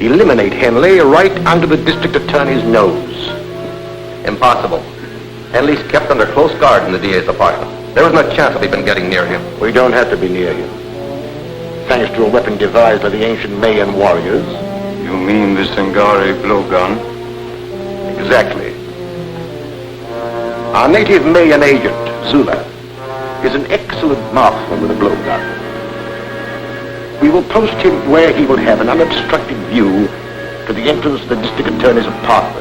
Eliminate Henley right under the district attorney's nose. Impossible. Henley's kept under close guard in the DA's apartment. There is no chance of even getting near him. We don't have to be near him. Thanks to a weapon devised by the ancient Mayan warriors. You mean the Singari blowgun? Exactly. Our native Mayan agent, Zula, is an excellent marksman with a blowgun. We will post him where he will have an unobstructed view to the entrance of the district attorney's apartment.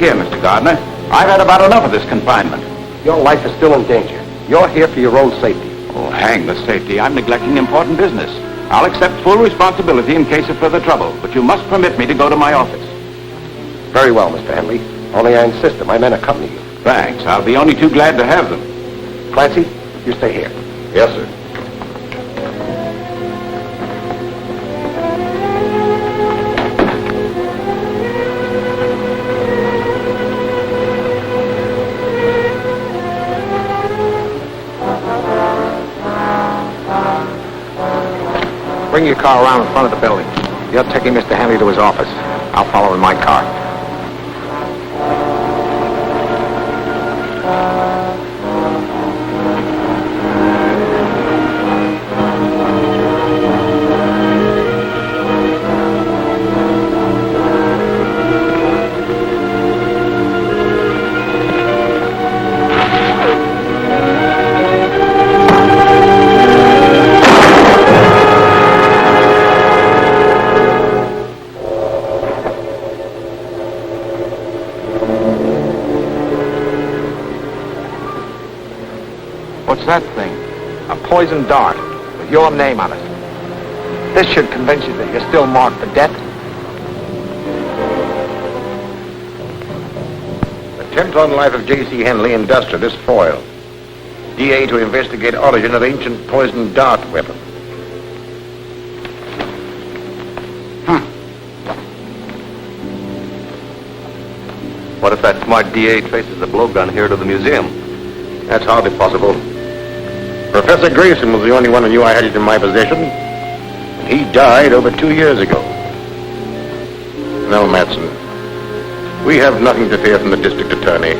Here, Mr. Gardner. I've had about enough of this confinement. Your life is still in danger. You're here for your own safety. Oh, hang the safety. I'm neglecting important business. I'll accept full responsibility in case of further trouble, but you must permit me to go to my office. Very well, Mr. Henley. Only I insist that my men accompany you. Thanks. I'll be only too glad to have them. Clancy, you stay here. Yes, sir. Bring your car around in front of the building. You're taking Mr. Henley to his office. I'll follow in my car. What's that thing? A poison dart with your name on it. This should convince you that you're still marked for death. Attempt on life of J.C. Henley, industrialist, foiled. DA to investigate origin of ancient poison dart weapon. What if that smart DA traces the blowgun here to the museum? That's hardly possible. Professor Grayson was the only one who knew I had it in my possession. He died over 2 years ago. No, Matson. We have nothing to fear from the district attorney.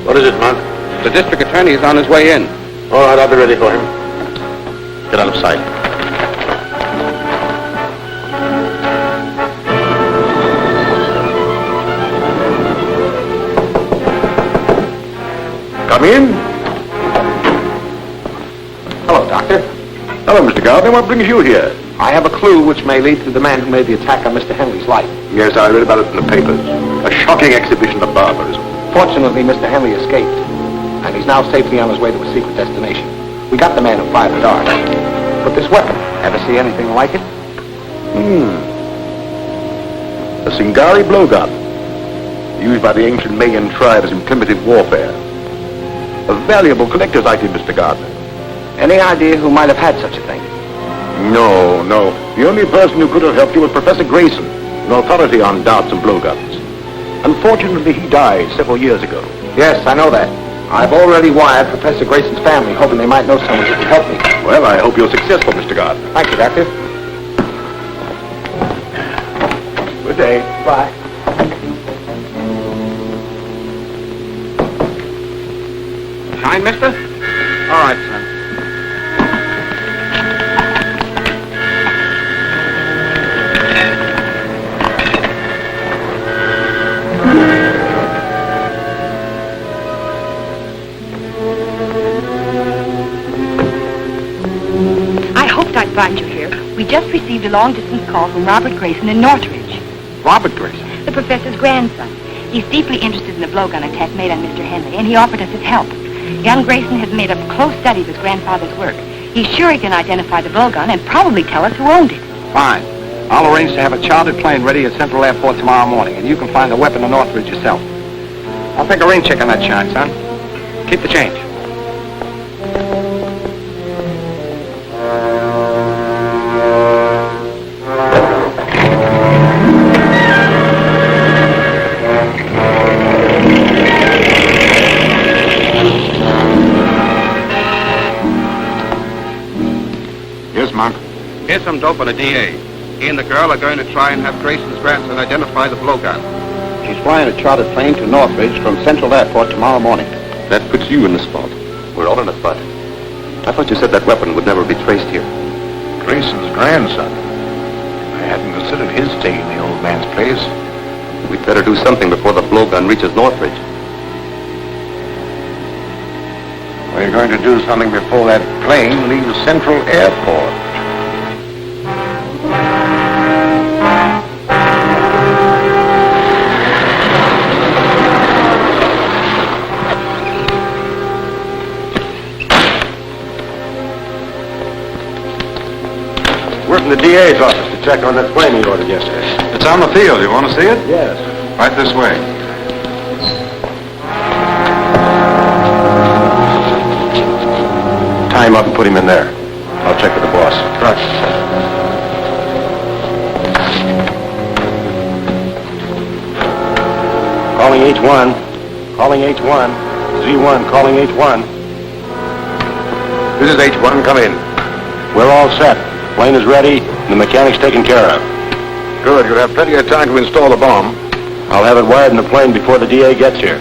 What is it, Mark? The district attorney is on his way in. All right, I'll be ready for him. Get out of sight. Come in. Hello, Doctor. Hello, Mr. Gardner. What brings you here? I have a clue which may lead to the man who made the attack on Mr. Henley's life. Yes, I read about it in the papers. A shocking exhibition of barbarism. Fortunately, Mr. Henley escaped, and he's now safely on his way to a secret destination. We got the man who fired the dart. But this weapon, ever see anything like it? A Singari blowgun, used by the ancient Mayan tribes in primitive warfare. A valuable collector's item, Mr. Gardner. Any idea who might have had such a thing? No. The only person who could have helped you was Professor Grayson, an authority on darts and blowguns. Unfortunately, he died several years ago. Yes, I know that. I've already wired Professor Grayson's family, hoping they might know someone who can help me. Well, I hope you're successful, Mr. Gardner. Thank you, Doctor. Good day. Bye. Shine, mister? All right, son. I brought you here. We just received a long-distance call from Robert Grayson in Northridge. Robert Grayson? The professor's grandson. He's deeply interested in the blowgun attack made on Mr. Henley, and he offered us his help. Young Grayson has made a close study of his grandfather's work. He's sure he can identify the blowgun and probably tell us who owned it. Fine. I'll arrange to have a chartered plane ready at Central Airport tomorrow morning, and you can find the weapon in Northridge yourself. I'll take a rain check on that chance, son. Keep the change. Yes, Monk. Here's some dope on a DA. He and the girl are going to try and have Grayson's grandson identify the blowgun. She's flying a chartered plane to Northridge from Central Airport tomorrow morning. That puts you in the spot. We're all in a spot. I thought you said that weapon would never be traced here. Grayson's grandson. I hadn't considered his taking the old man's place. We'd better do something before the blowgun reaches Northridge. We're going to do something before that plane leaves Central Airport. We're from the DA's office to check on that plane he ordered yesterday. It's on the field. You want to see it? Yes. Right this way. Tie him up and put him in there. I'll check with the boss. Right. Calling H1. Calling H1. Z1 calling H1. This is H1. Come in. We're all set. Plane is ready, and the mechanic's taken care of. Good. You'll have plenty of time to install the bomb. I'll have it wired in the plane before the DA gets here.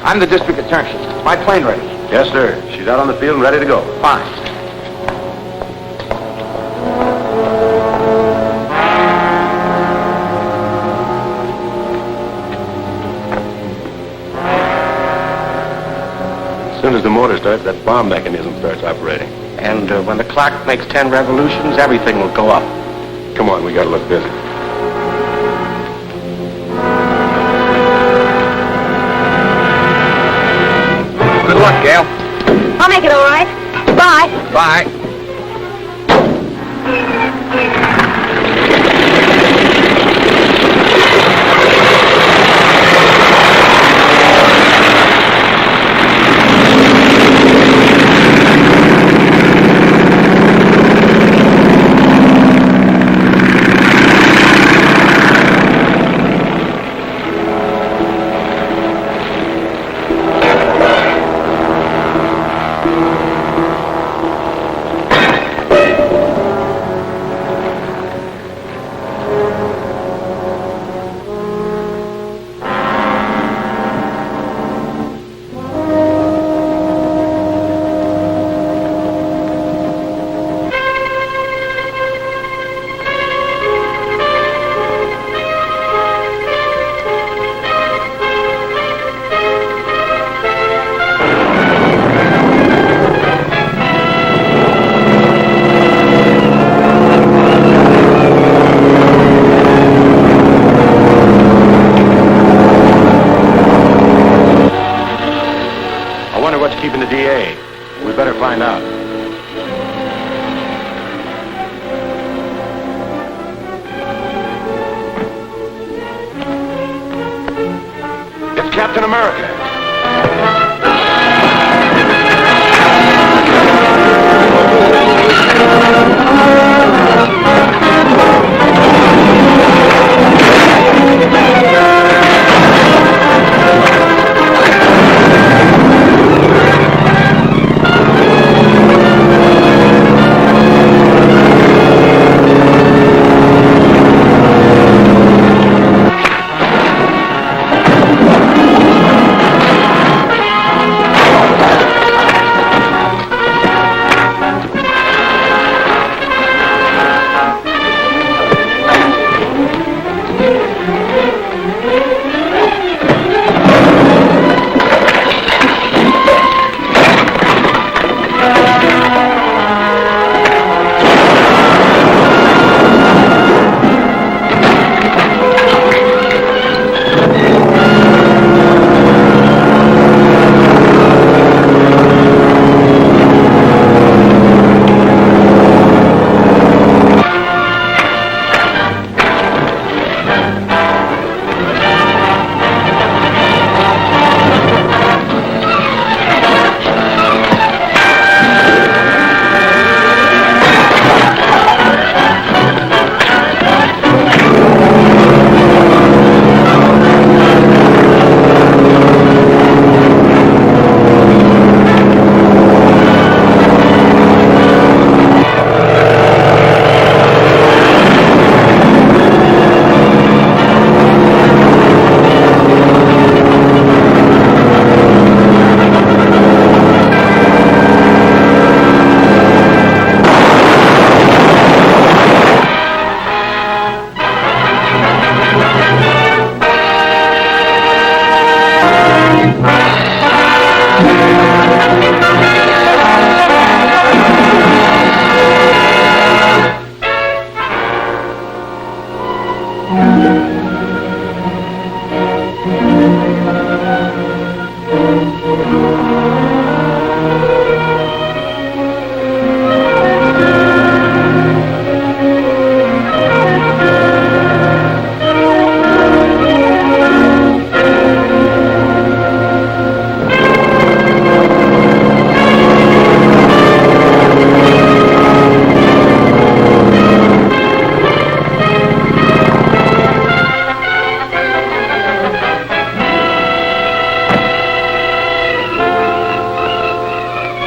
I'm the district attorney. Is my plane ready? Yes, sir. She's out on the field and ready to go. Fine. As soon as the motor starts, that bomb mechanism starts operating. And when the clock makes 10 revolutions, everything will go up. Come on, we gotta look busy. Good luck, Gail. I'll make it all right. Bye. Bye. Keeping the DA. We better find out. It's Captain America.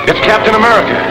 It's Captain America.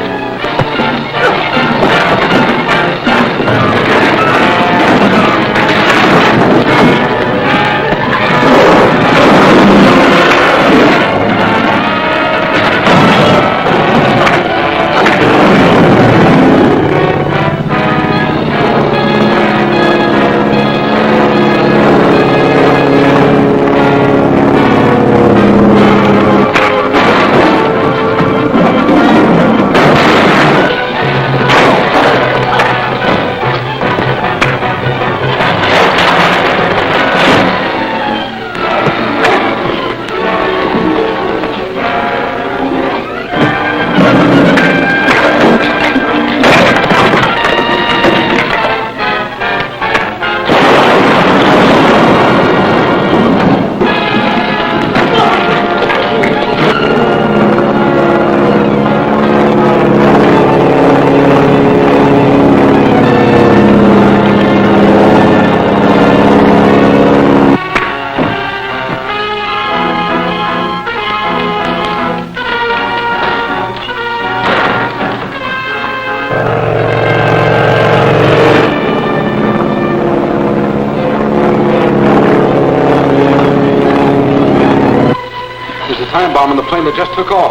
Time bomb on the plane that just took off.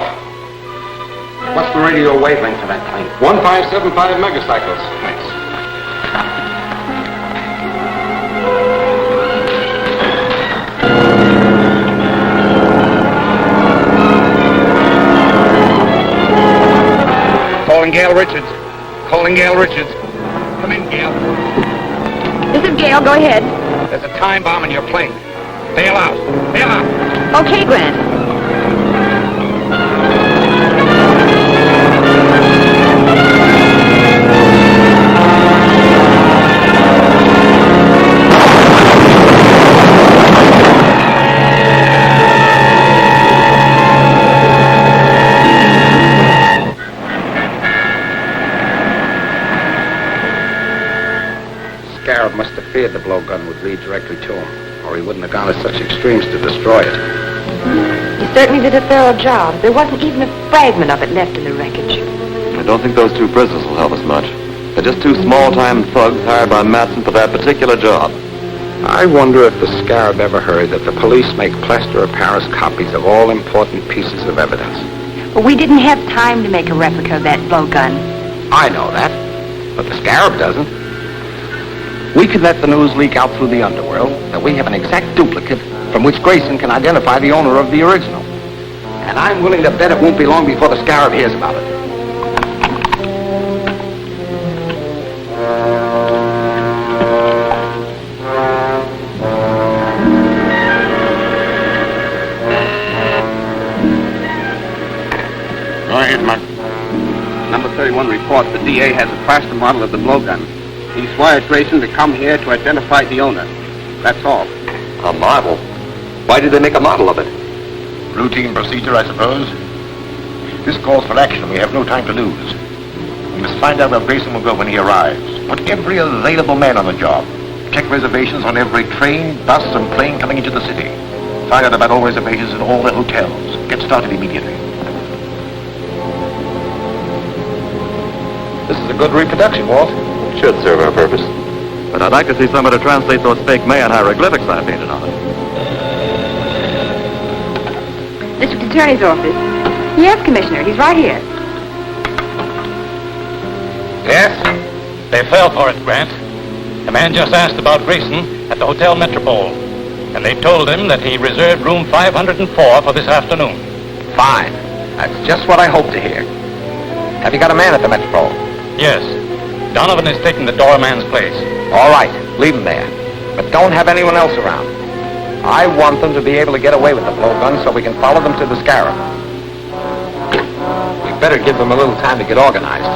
What's the radio wavelength for that plane? 1575 megacycles. Thanks. Calling Gail Richards. Calling Gail Richards. Come in, Gail. This is Gail. Go ahead. There's a time bomb in your plane. Bail out. Bail out. Okay, Grant. Scarab must have feared the blowgun would lead directly to him, or he wouldn't have gone to such extremes to destroy it. He certainly did a thorough job. There wasn't even a fragment of it left in the wreckage. I don't think those two prisoners will help us much. They're just two small-time thugs hired by Matson for that particular job. I wonder if the Scarab ever heard that the police make plaster of Paris copies of all important pieces of evidence. But we didn't have time to make a replica of that blowgun. I know that, but the Scarab doesn't. We could let the news leak out through the underworld that we have an exact duplicate from which Grayson can identify the owner of the original. And I'm willing to bet it won't be long before the Scarab hears about it. Go ahead, Mark. Number 31 reports the DA has a plaster model of the blowgun. He's wired Grayson to come here to identify the owner. That's all. A model? Why did they make a model of it? Routine procedure, I suppose. This calls for action. We have no time to lose. We must find out where Grayson will go when he arrives. Put every available man on the job. Check reservations on every train, bus, and plane coming into the city. Find out about all reservations in all the hotels. Get started immediately. This is a good reproduction, Walt. Should serve our purpose. But I'd like to see somebody translate those fake Mayan hieroglyphics I painted on it. District Attorney's office. Yes, Commissioner. He's right here. Yes? They fell for it, Grant. The man just asked about Grayson at the Hotel Metropole. And they told him that he reserved room 504 for this afternoon. Fine. That's just what I hoped to hear. Have you got a man at the Metropole? Yes. Donovan is taking the doorman's place. All right. Leave him there. but don't have anyone else around. I want them to be able to get away with the blowgun so we can follow them to the Scarab. We better give them a little time to get organized.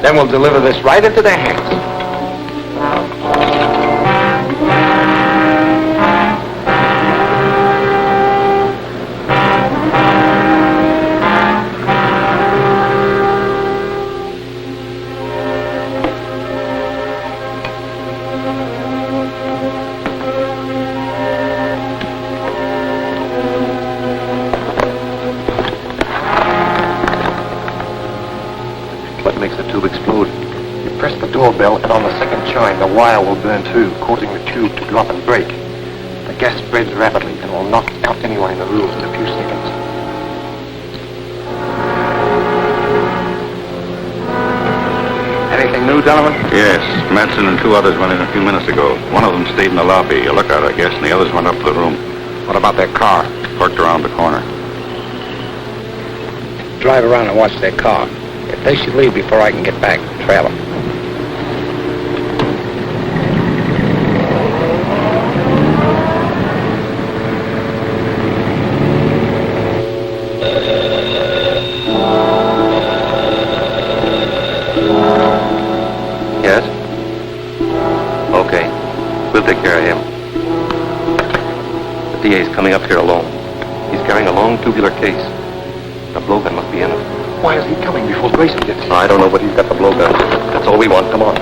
Then we'll deliver this right into their hands. What makes the tube explode? You press the doorbell, and on the second chime, the wire will burn too, causing the tube to drop and break. The gas spreads rapidly and will knock out anyone in the room in a few seconds. Anything new, Donovan? Yes, Madsen and 2 others went in a few minutes ago. One of them stayed in the lobby, a lookout, I guess, and the others went up to the room. What about their car? Parked around the corner. Drive around and watch their car. If they should leave before I can get back, trail them. Yes? Okay. We'll take care of him. The DA's coming up here alone. He's carrying a long tubular case. The blowgun must be in it. Why is he coming before Grayson gets here? I don't know, but he's got the blowgun. That's all we want. Come on.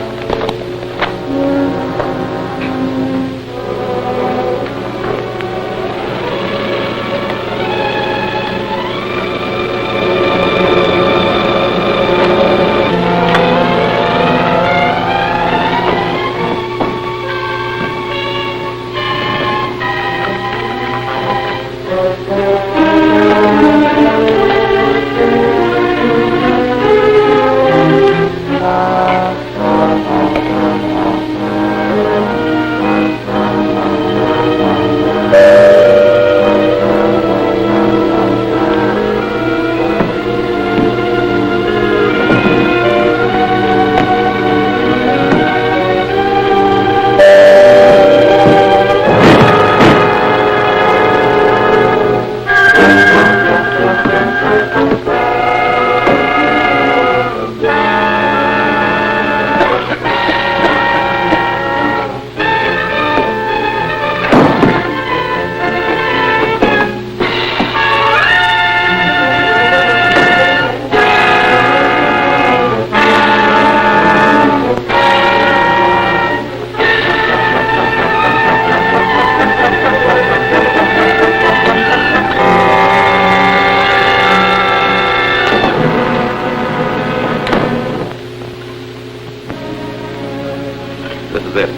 This is it.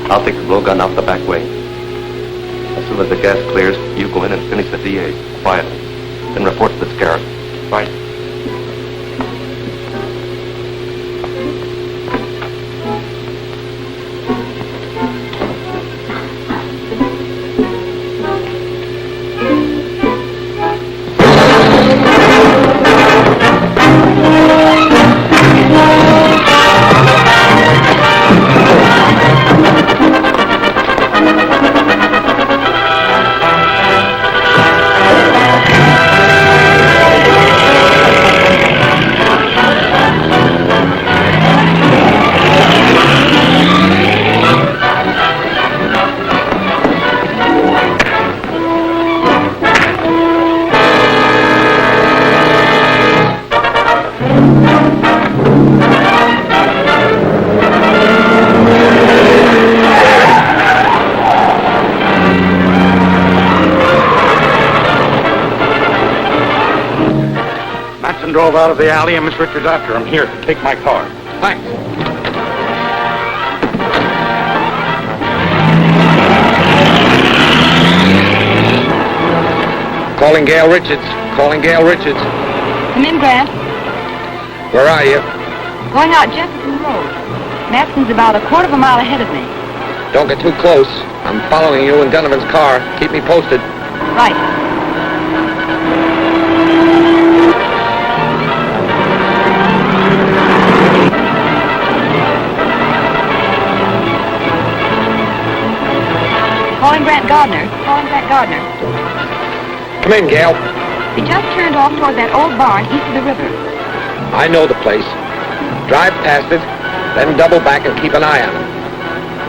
I'll take the blowgun out the back way. As soon as the gas clears, you go in and finish the DA, quietly. Then report to the Scarab. Right. Drove out of the alley and Miss Richards after him. Here, take my car. Thanks. Calling Gail Richards. Calling Gail Richards. Come in, Grant. Where are you? Going out Jefferson Road. Matson's about a quarter of a mile ahead of me. Don't get too close. I'm following you in Donovan's car. Keep me posted. Right. Calling Grant Gardner. Calling Grant Gardner. Come in, Gail. They just turned off toward that old barn east of the river. I know the place. Drive past it, then double back and keep an eye on it.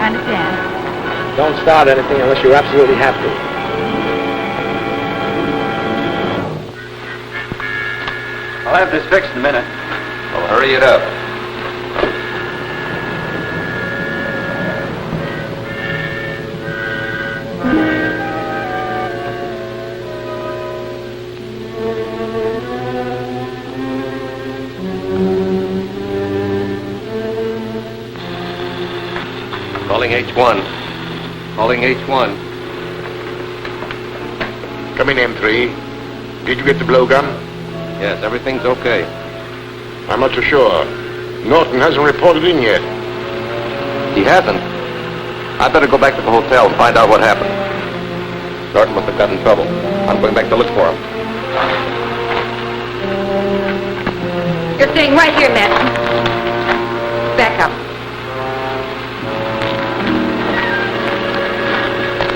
I understand. Don't start anything unless you absolutely have to. I'll have this fixed in a minute. Well, hurry it up. Calling H1. Calling H1. Come in, M3. Did you get the blowgun? Yes, everything's okay. I'm not so sure. Norton hasn't reported in yet. He hasn't. I better go back to the hotel and find out what happened. Norton must have got in trouble. I'm going back to look for him. You're staying right here, Madison. Back up.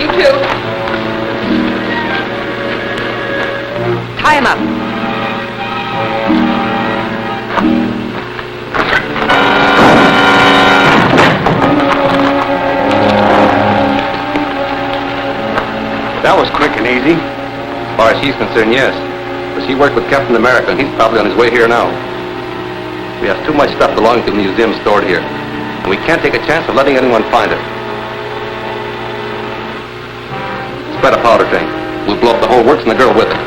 You too. Tie him up. That was quick and easy. As far as she's concerned, yes. But she worked with Captain America, and he's probably on his way here now. We have too much stuff belonging to the museum stored here, and we can't take a chance of letting anyone find it. Spread a powder tank. We'll blow up the whole works and the girl with it.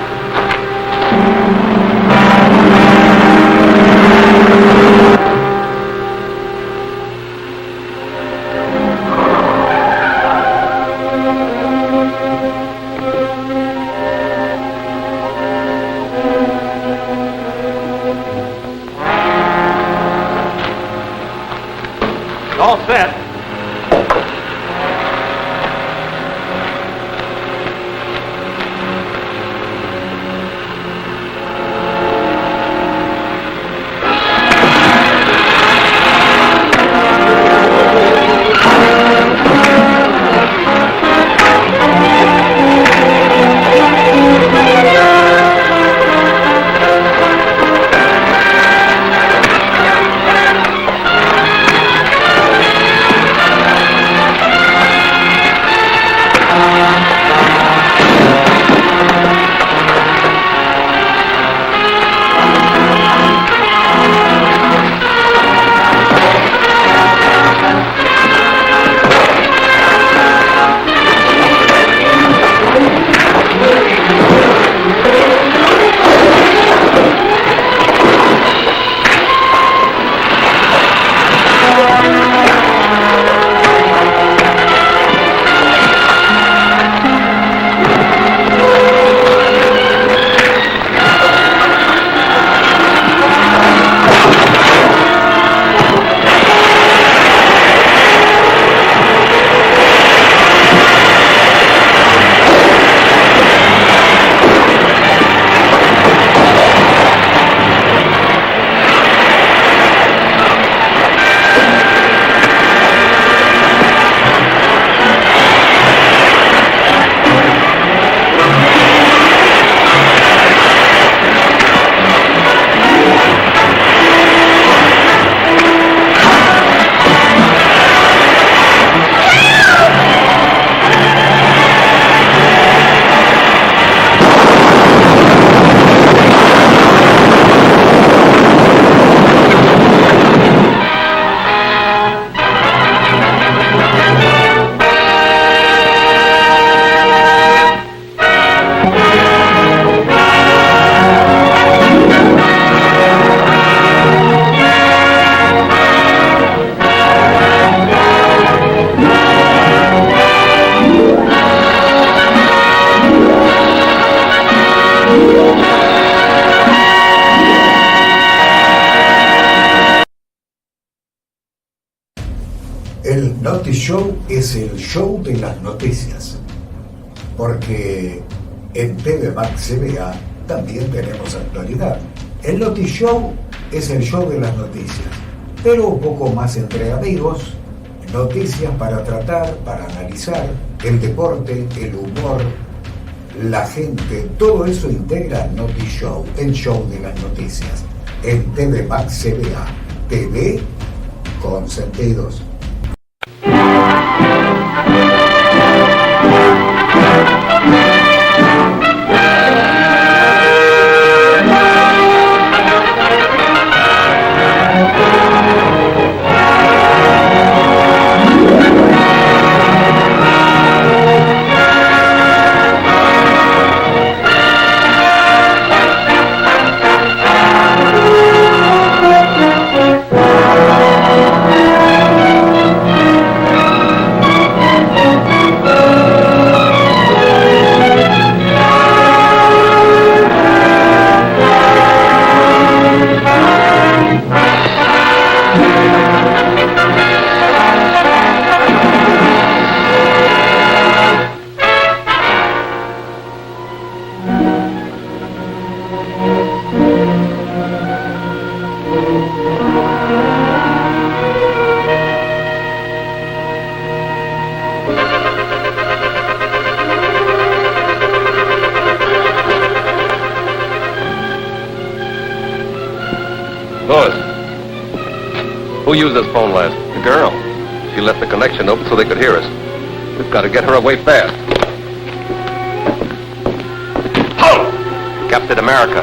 All set. El Noti Show es el show de las noticias, porque en TV Max CBA también tenemos actualidad. El Noti Show es el show de las noticias, pero un poco más entre amigos, noticias para tratar, para analizar, el deporte, el humor, la gente, todo eso integra Noti Show, el show de las noticias, en TV Max CBA, TV con sentidos. Who used this phone last? The girl. She left the connection open so they could hear us. We've got to get her away fast. Halt! Captain America.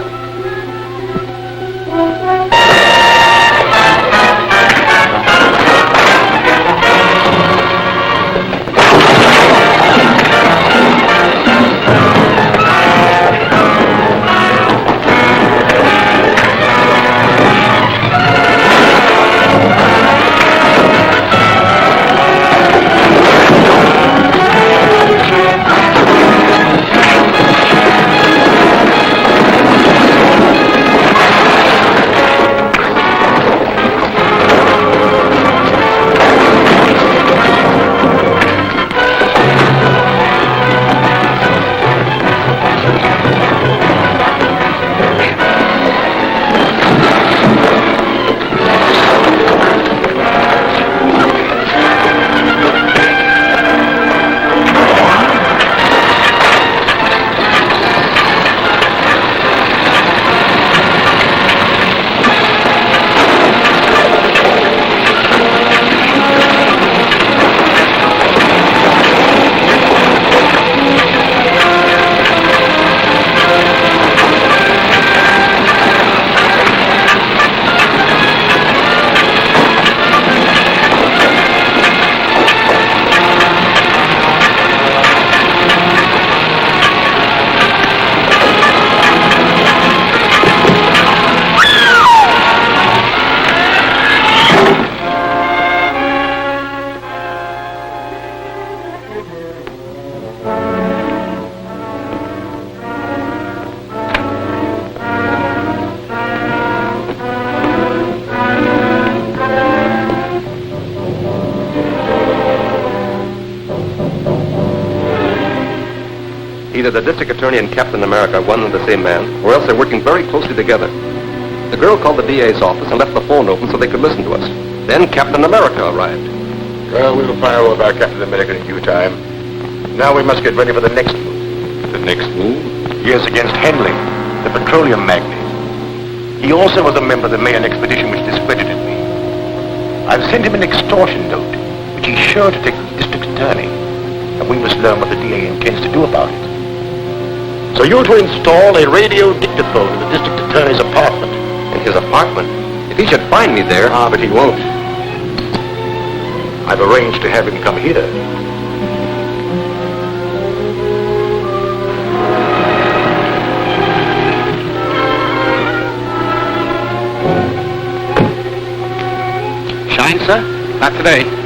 Either the district attorney and Captain America are one and the same man, or else they're working very closely together. The girl called the DA's office and left the phone open so they could listen to us. Then Captain America arrived. Well, we'll fire over our Captain America in due time. Now we must get ready for the next move. The next move? Yes, against Henley, the petroleum magnate. He also was a member of the Mayan expedition which discredited me. I've sent him an extortion note, which he's sure to take to the district attorney. And we must learn what the DA intends to do about it. So you're to install a radio dictaphone in the district attorney's apartment. In his apartment? If he should find me there... Ah, but he won't. I've arranged to have him come here. Shine, sir? Not today.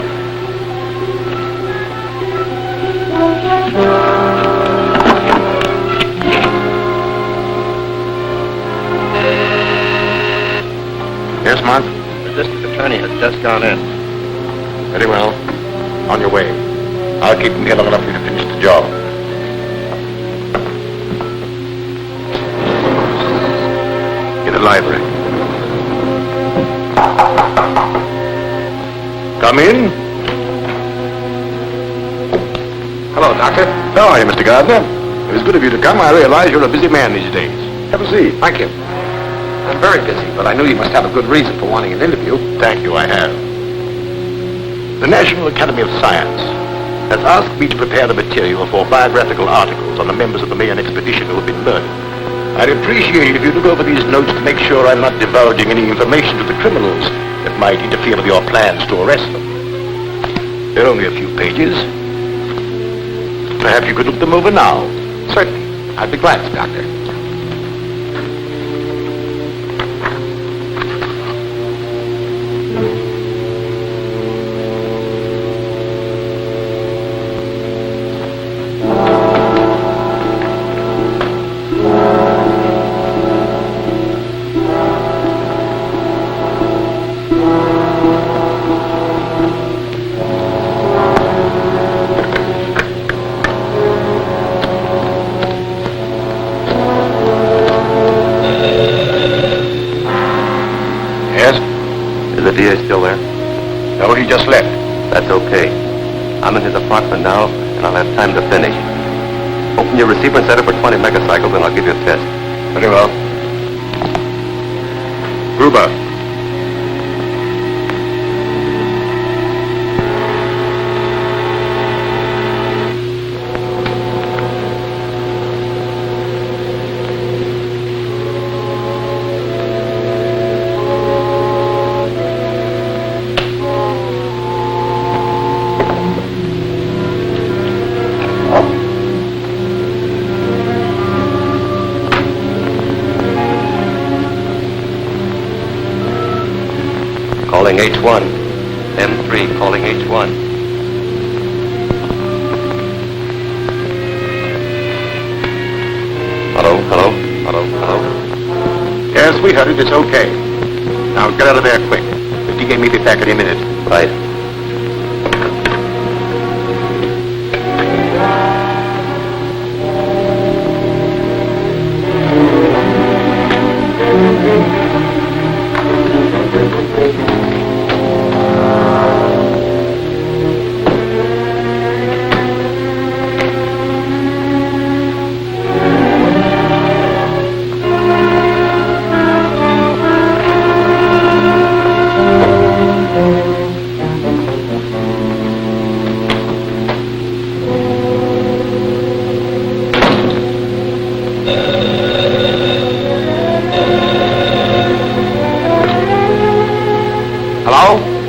Yes, Mark? The district attorney has just gone in. Very well. On your way. I'll keep him here long enough for you to finish the job. In the library. Come in. Hello, Doctor. How are you, Mr. Gardner? It was good of you to come. I realize you're a busy man these days. Have a seat. Thank you. I'm very busy, but I knew you must have a good reason for wanting an interview. Thank you, I have. The National Academy of Science has asked me to prepare the material for biographical articles on the members of the Mayan expedition who have been murdered. I'd appreciate it if you look over these notes to make sure I'm not divulging any information to the criminals that might interfere with your plans to arrest them. They're only a few pages. Perhaps you could look them over now. Certainly. I'd be glad to, Doctor. DA still there? No, he just left. That's okay. I'm in his apartment now, and I'll have time to finish. Open your receiver and set it for 20 megacycles, and I'll give you a test. Very well. Gruber. Calling H1. M3 calling H1. Hello, hello, hello, hello. Yes, we heard it. It's okay. Now get out of there quick. The DA may be back any minute. Right.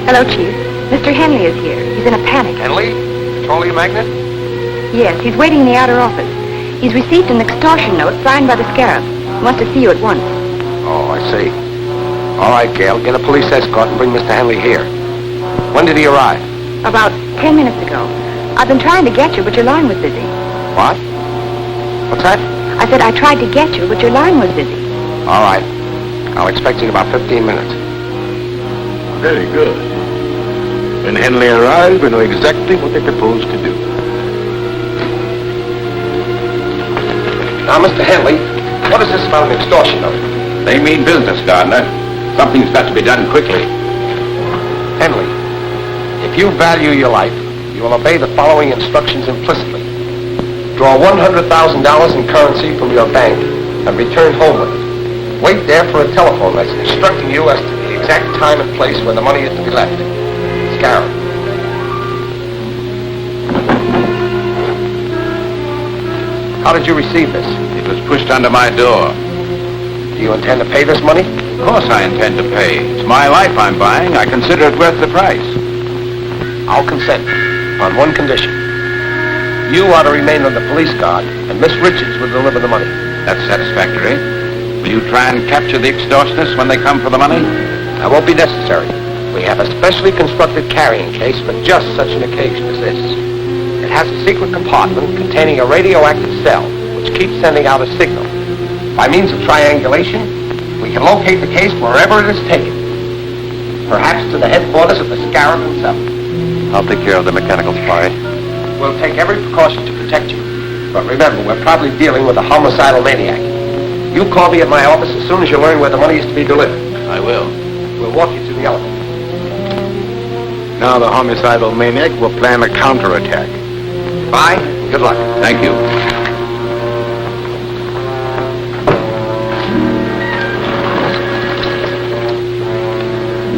Hello, Chief. Mr. Henley is here. He's in a panic. Henley? Petroleum magnate? Yes, he's waiting in the outer office. He's received an extortion note signed by the Scarab. He wants to see you at once. Oh, I see. All right, Gail, get a police escort and bring Mr. Henley here. When did he arrive? About 10 minutes ago. I've been trying to get you, but your line was busy. What? What's that? I said I tried to get you, but your line was busy. All right. I'll expect you in about 15 minutes. Very good. When Henley arrives, we know exactly what they propose to do. Now, Mr. Henley, what is this about an extortion note? They mean business, Gardner. Something's got to be done quickly. Henley, if you value your life, you will obey the following instructions implicitly. Draw $100,000 in currency from your bank and return home with it. Wait there for a telephone message instructing you as to the exact time and place where the money is to be left. Scarab. How did you receive this? It was pushed under my door. Do you intend to pay this money? Of course I intend to pay. It's my life I'm buying. I consider it worth the price. I'll consent on one condition. You are to remain on the police guard, and Miss Richards will deliver the money. That's satisfactory. Will you try and capture the extortionists when they come for the money? That won't be necessary. We have a specially constructed carrying case for just such an occasion as this. It has a secret compartment containing a radioactive cell which keeps sending out a signal. By means of triangulation, we can locate the case wherever it is taken. Perhaps to the headquarters of the Scarab himself. I'll take care of the mechanical spy. We'll take every precaution to protect you. But remember, we're probably dealing with a homicidal maniac. You call me at my office as soon as you learn where the money is to be delivered. I will. We'll walk you to the elevator. Now the homicidal maniac will plan a counterattack. Bye. Good luck. Thank you.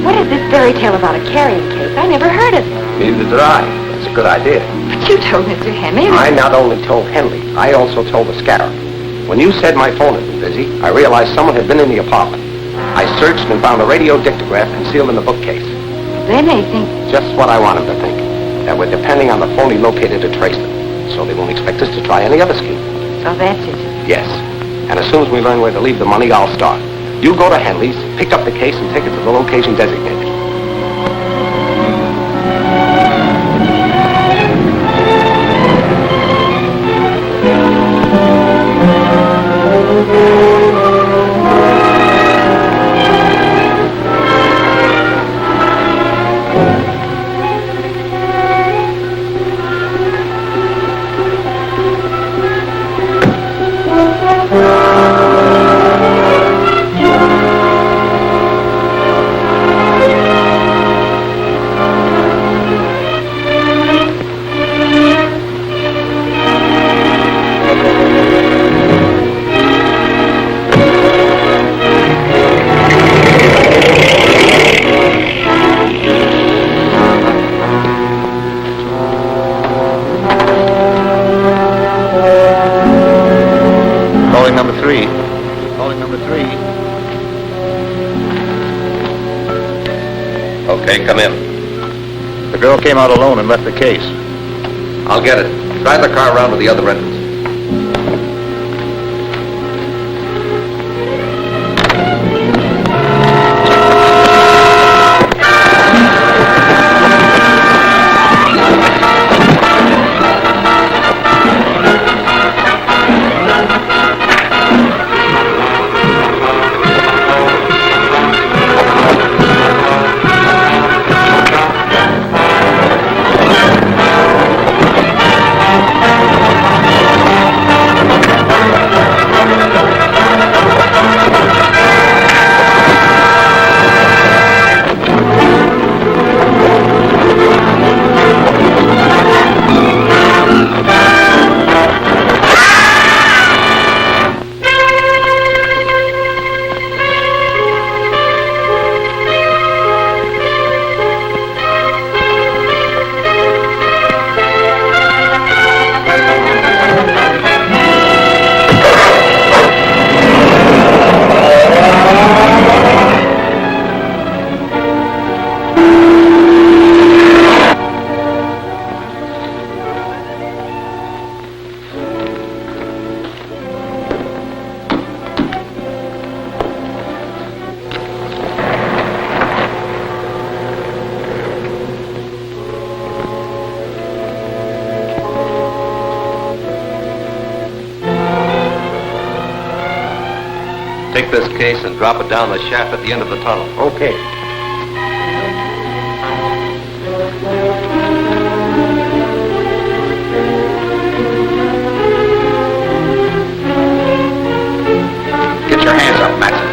What is this fairy tale about a carrying case? I never heard of it. Neither did I. It's a good idea. But you told Mr. Henley. I not only told Henley, I also told the Scarab. When you said my phone had been busy, I realized someone had been in the apartment. I searched and found a radio dictograph concealed in the bookcase. Then they think... Just what I want them to think. That we're depending on the phone he located to trace them. So they won't expect us to try any other scheme. So that's it. Yes. And as soon as we learn where to leave the money, I'll start. You go to Henley's, pick up the case, and take it to the location designated. Okay, come in. The girl came out alone and left the case. I'll get it. Drive the car around to the other entrance. Take this case and drop it down the shaft at the end of the tunnel. Okay. Get your hands up, Matson.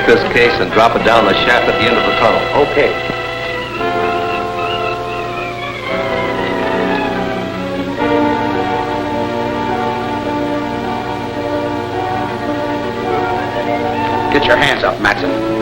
this case and drop it down the shaft at the end of the tunnel. Okay. Get your hands up, Matson.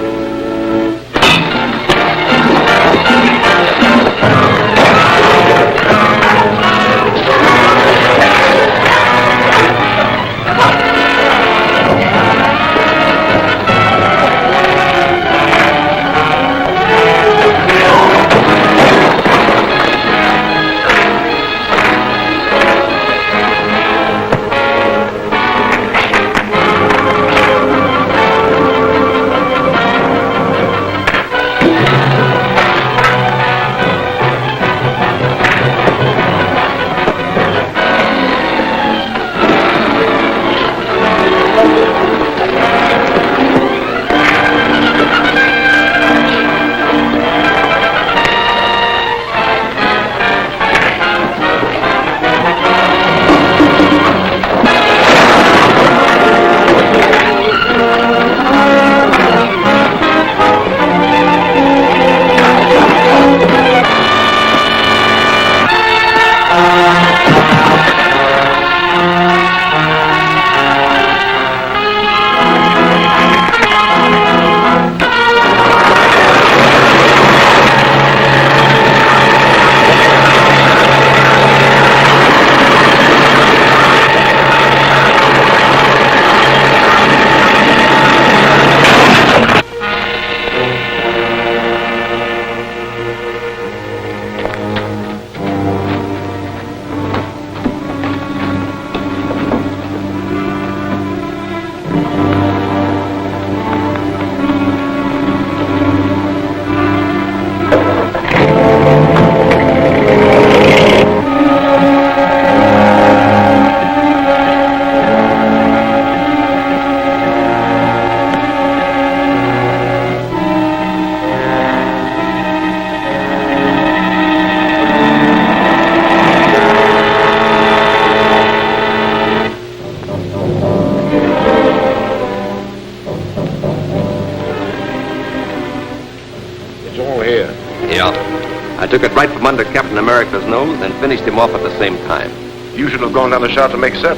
I took it right from under Captain America's nose and finished him off at the same time. You should have gone down the shaft to make 7.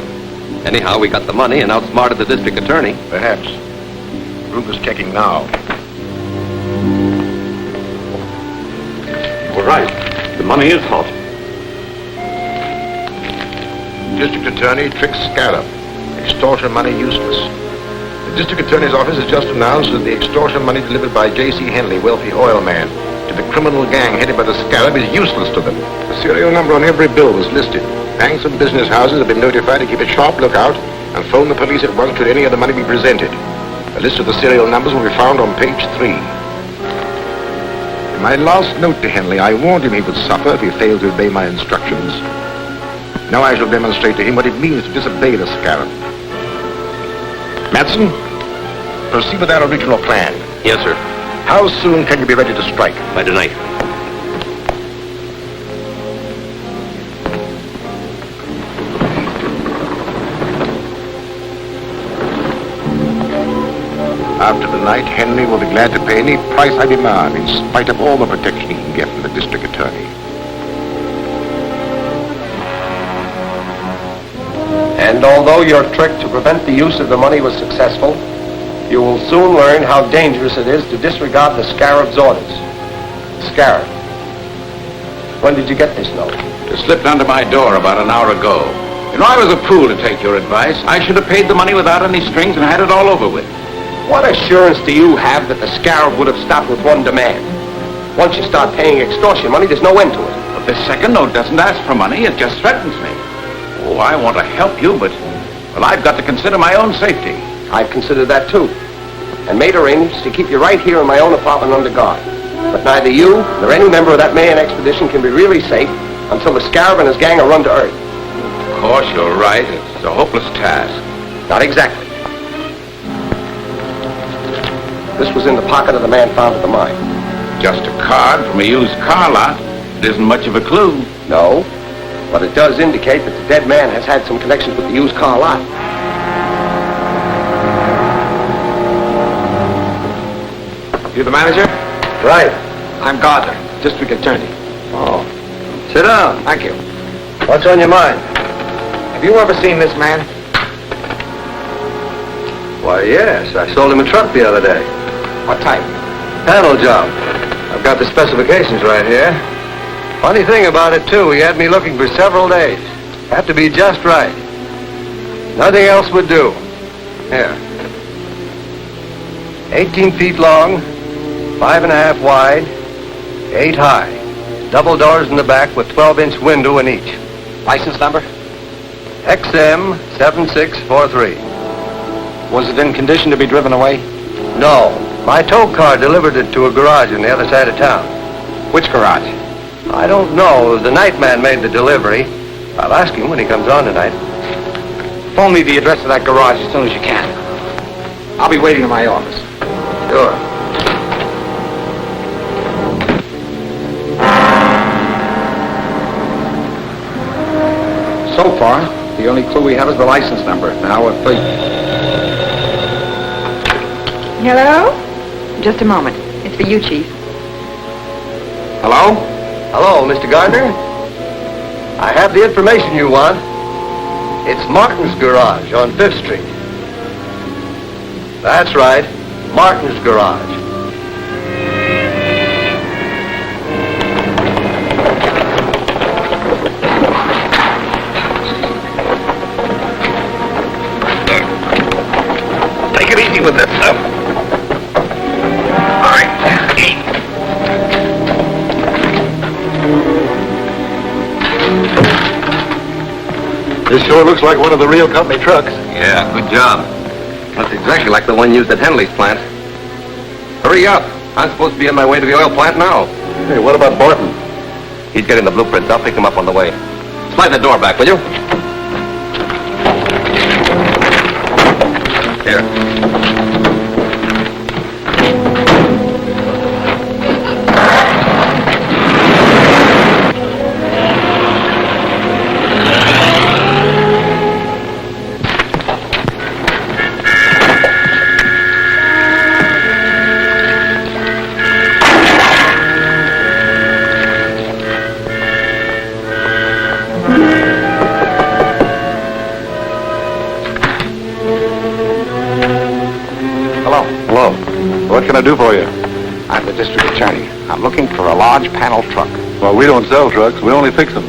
Anyhow, we got the money and outsmarted the district attorney. Perhaps. Ruth is checking now. We're right. The money is hot. District Attorney tricks Scarab. Extortion money useless. The District Attorney's office has just announced that the extortion money delivered by J.C. Henley, wealthy oil man, to the criminal gang headed by the Scarab is useless to them. The serial number on every bill was listed. Banks and business houses have been notified to keep a sharp lookout and phone the police at once should any of the money be presented. A list of the serial numbers will be found on page 3. In my last note to Henley, I warned him he would suffer if he failed to obey my instructions. Now I shall demonstrate to him what it means to disobey the Scarab. Matson, proceed with our original plan. Yes, sir. How soon can you be ready to strike? By tonight. After the night, Henley will be glad to pay any price I demand, in spite of all the protection he can get from the district attorney. And although your trick to prevent the use of the money was successful, you will soon learn how dangerous it is to disregard the Scarab's orders. Scarab, when did you get this note? It slipped under my door about an hour ago. You know, I was a fool to take your advice. I should have paid the money without any strings and had it all over with. What assurance do you have that the Scarab would have stopped with one demand? Once you start paying extortion money, there's no end to it. But this second note doesn't ask for money. It just threatens me. Oh, I want to help you, but, well, I've got to consider my own safety. I've considered that too, and made arrangements to keep you right here in my own apartment under guard. But neither you nor any member of that Mayan expedition can be really safe until the Scarab and his gang are run to earth. Of course, you're right. It's a hopeless task. Not exactly. This was in the pocket of the man found at the mine. Just a card from a used car lot. It isn't much of a clue. No, but it does indicate that the dead man has had some connections with the used car lot. You the manager? Right. I'm Gardner, district attorney. Oh. Sit down. Thank you. What's on your mind? Have you ever seen this man? Why, yes. I sold him a truck the other day. What type? Panel job. I've got the specifications right here. Funny thing about it, too, he had me looking for several days. Had to be just right. Nothing else would do. Here. 18 feet long, 5.5 wide, 8 high. Double doors in the back with 12-inch window in each. License number? XM 7643. Was it in condition to be driven away? No. My tow car delivered it to a garage on the other side of town. Which garage? I don't know. The night man made the delivery. I'll ask him when he comes on tonight. Phone me the address of that garage as soon as you can. I'll be waiting in my office. Sure. So far, the only clue we have is the license number. Now we're free. Hello? Just a moment. It's for you, Chief. Hello? Hello, Mr. Gardner. I have the information you want. It's Martin's garage on 5th Street. That's right. Martin's garage. Take it easy with this stuff. All right. This sure looks like one of the real company trucks. Yeah, good job. That's exactly like the one used at Henley's plant. Hurry up. I'm supposed to be on my way to the oil plant now. Hey, what about Barton? He's getting the blueprints. I'll pick him up on the way. Slide the door back, will you? Here. Hello. What can I do for you? I'm the district attorney. I'm looking for a large panel truck. Well, we don't sell trucks. We only fix them.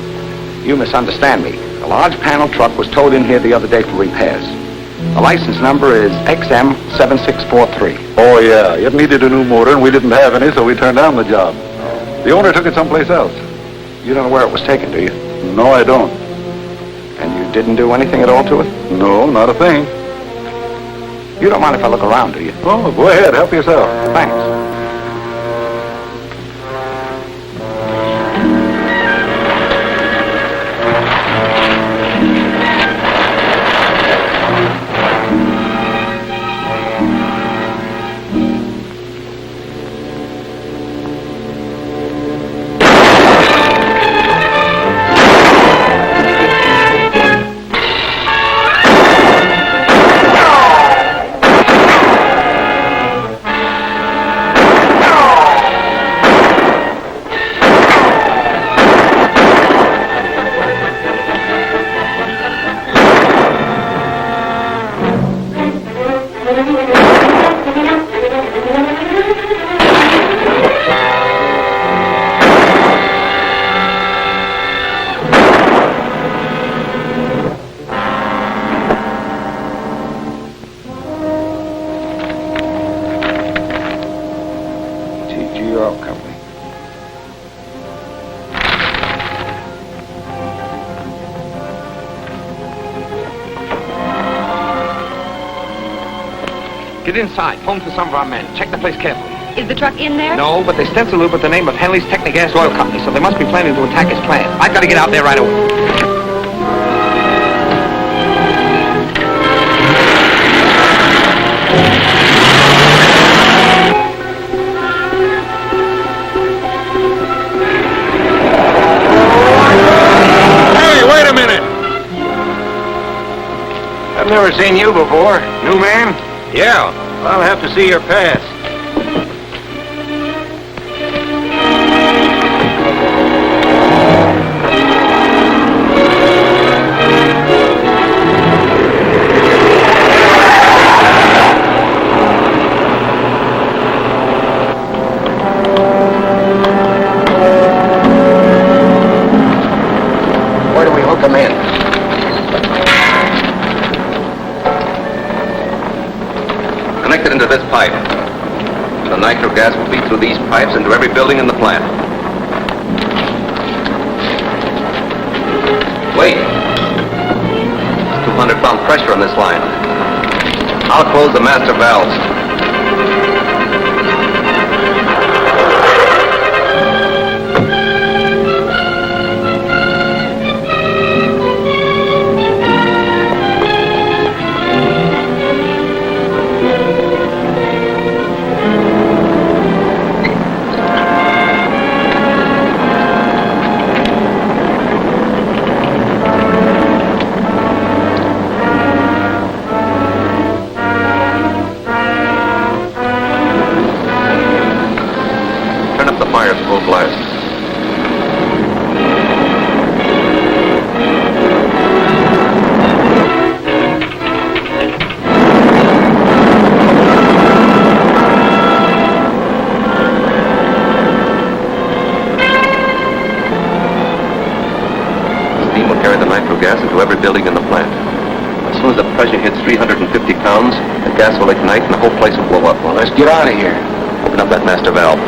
You misunderstand me. A large panel truck was towed in here the other day for repairs. The license number is XM 7643. Oh, yeah. It needed a new motor, and we didn't have any, so we turned down the job. The owner took it someplace else. You don't know where it was taken, do you? No, I don't. And you didn't do anything at all to it? No, not a thing. You don't mind if I look around, do you? Oh, go ahead. Help yourself. Thanks. Get inside. Phone for some of our men. Check the place carefully. Is the truck in there? No, but they stencil it with the name of Henley's Technigas Oil Company, so they must be planning to attack his plant. I've got to get out there right away. Hey, wait a minute! I've never seen you before. New man? Yeah, I'll have to see your pass. will come in. Connected into this pipe. The nitro gas will feed through these pipes into every building in the plant. Wait. 200-pound pressure on this line. I'll close the master valves. Full blast. Steam will carry the nitro gas into every building in the plant. As soon as the pressure hits 350 pounds, the gas will ignite and the whole place will blow up. Well, let's get out of here. Open up that master valve.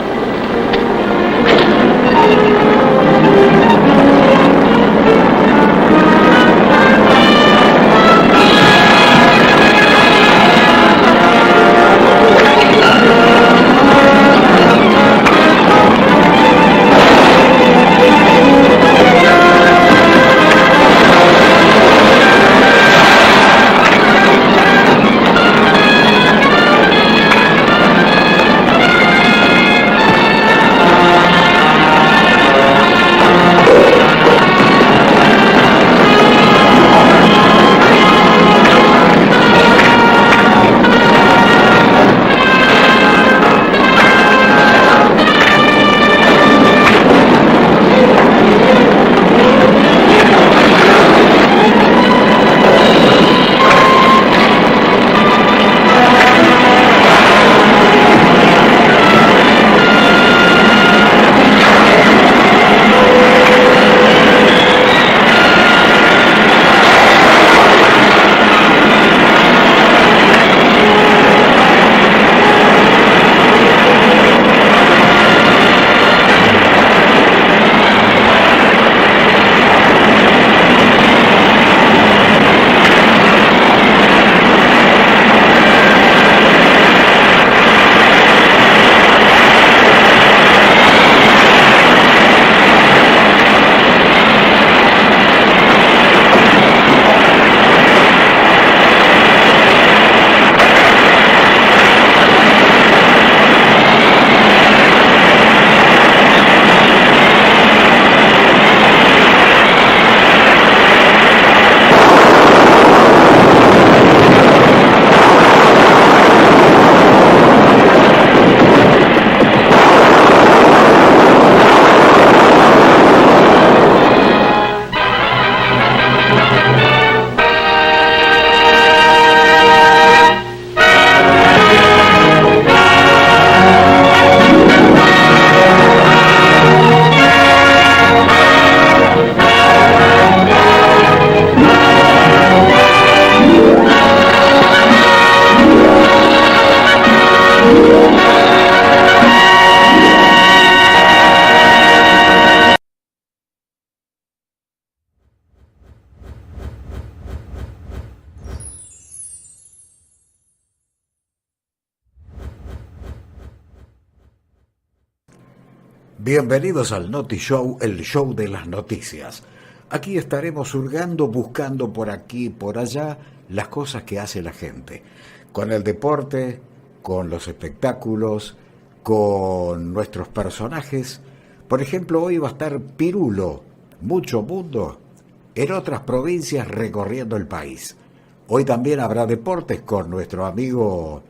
Bienvenidos al Noti Show, el show de las noticias. Aquí estaremos hurgando, buscando por aquí y por allá las cosas que hace la gente. Con el deporte, con los espectáculos, con nuestros personajes. Por ejemplo, hoy va a estar Pirulo, mucho mundo, en otras provincias recorriendo el país. Hoy también habrá deportes con nuestro amigo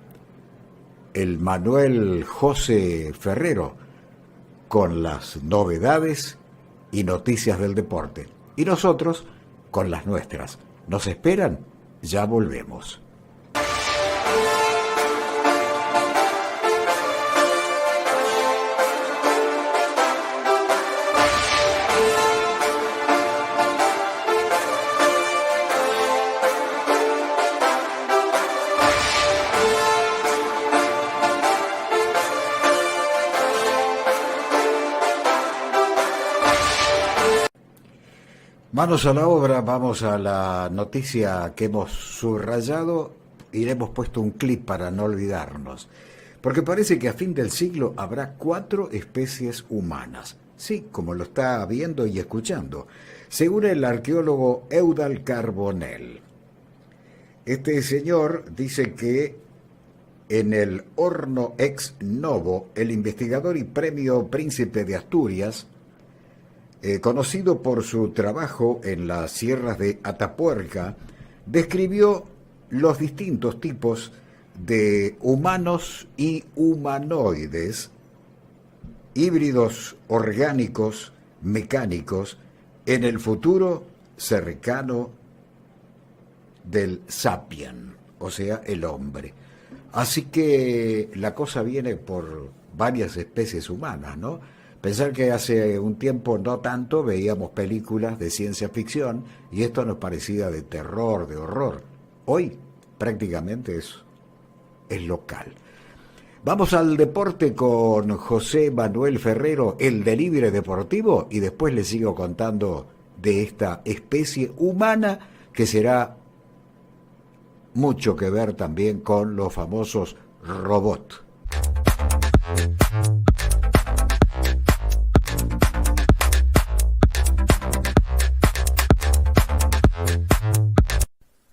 el Manuel José Ferrero, con las novedades y noticias del deporte. Y nosotros con las nuestras. ¿Nos esperan? Ya volvemos. Manos a la obra, vamos a la noticia que hemos subrayado y le hemos puesto un clip para no olvidarnos. Porque parece que a fin del siglo habrá 4 especies humanas. Sí, como lo está viendo y escuchando, según el arqueólogo Eudal Carbonell. Este señor dice que en el horno ex novo, el investigador y premio Príncipe de Asturias, conocido por su trabajo en las sierras de Atapuerca, describió los distintos tipos de humanos y humanoides, híbridos orgánicos, mecánicos, en el futuro cercano del sapien, o sea, el hombre. Así que la cosa viene por varias especies humanas, ¿no? Pensar que hace un tiempo, no tanto, veíamos películas de ciencia ficción y esto nos parecía de terror, de horror. Hoy prácticamente es local. Vamos al deporte con José Manuel Ferrero, el delivery deportivo, y después les sigo contando de esta especie humana que será mucho que ver también con los famosos robots.